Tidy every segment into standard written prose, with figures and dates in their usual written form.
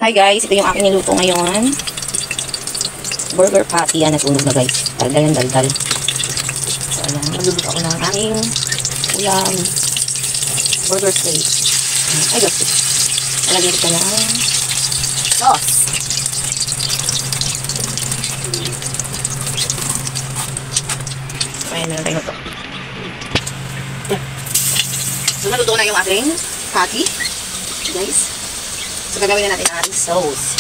Hi guys, ito yung aking niluto ngayon. Burger patty. Yan, natunog na guys. Daldal yan, daldal. So ayan, magluluto ako ng aming ulam. Burger steak. Ay, guys. Nalagyan ko ng sauce. So ayan, meron tayo ito. So naluto na yung aking patty. Guys. So, gagawin na natin ang ating sauce.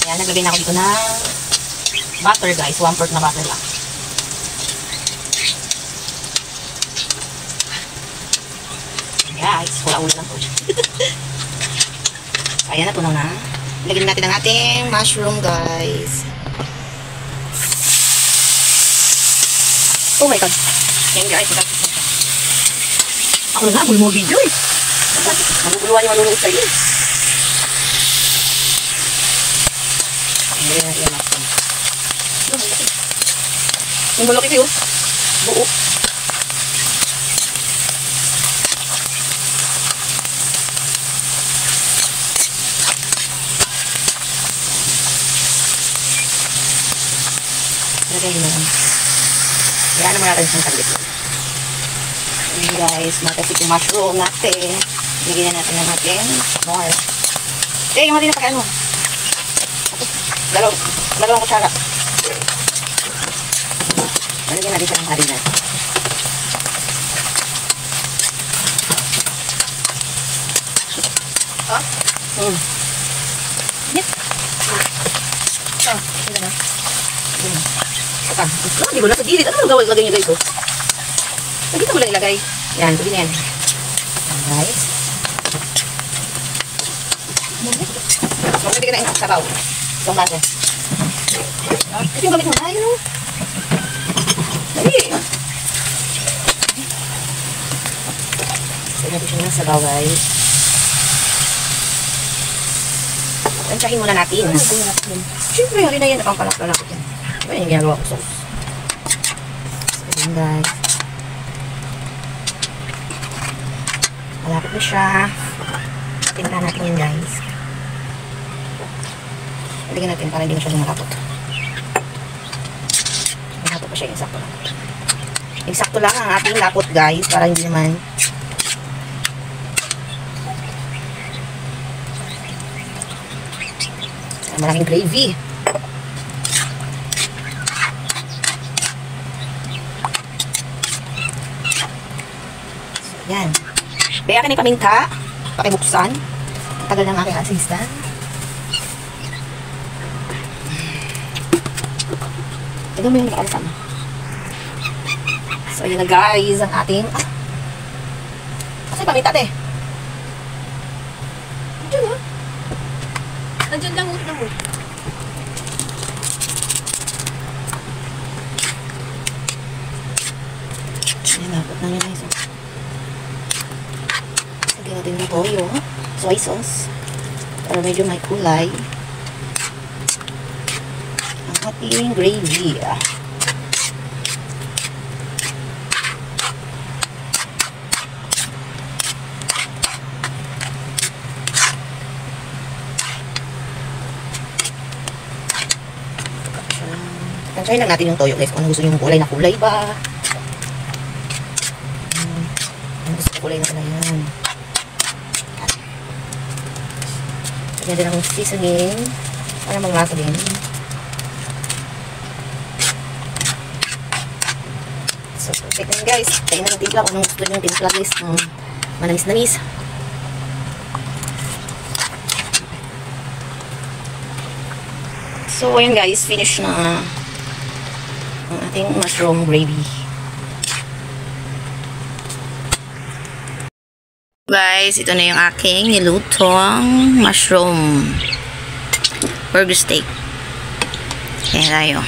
Ayan, naglagay na ako dito ng butter, guys. 1/4 na butter lang. Guys, hula-hula lang po. So, ayan, natunaw na. Lagyan natin ang ating mushroom, guys. Oh my God. Ayan, guys. Ako na, huli mo video eh. Maguguluhan yung manunood sa'yo. Ayan natin yung mushroom. Yung bulok ito, buo. Lagay mo lang. Kaya naman natin siyang taglit. Ayan guys, matasik yung mushroom natin. Lagyan natin ng ating more. Yung hali na pagkano. Dalawang kutsara. Lagyan natin siya ng harina. Oh? Yes. Hindi na. Hindi ko na sa gilid. Ano gawin lagay nyo guys? Dito ko lang ilagay. Yan, sabi na yan. Guys. So, pwede ka na yung sabaw. Itong base. Ito yung gamit mo. Ay, no. Dali. So, natin siya ng sabaw, guys. Tansyahin muna natin. Siyempre, hali na yan. Nakangkalak-kalak yan. Ito yung ginagawa ko sauce. So, yun, guys. Malapit na siya. Tinta natin yun, guys. Lagyan natin para hindi na siya lumalapot. Malapot pa siya, insakto lang. Insakto lang ang ating lapot, guys, para hindi naman maraming gravy. So, yan. Kaya akin yung paminta, pakibuksan. Tagal ng aking assistant. Ito mo yung nakalisan. So, yun na guys, ang ating... Kasi paminta, te. Nandiyan na. Nandiyan lang, ulit lang mo. Ayan, lapot na nyo guys. Lagyan natin yung toyo. Soy sauce. Para medyo may kulay. Ang ating gravy. Tansyahin lang natin yung toyo guys. Kung ano gusto nyo yung kulay na kulay ba. Ano gusto yung kulay na kulay yan. Lagyan din akong seasoning para maglasa din. So, perfect na guys. Tayo na ng timpla kung anong gusto nyo yung timpla guys. Manamis-namis. So, ayan guys. Finish na ang ating mushroom gravy. Guys, ito na yung aking nilutong mushroom burger steak. Kaya tayo.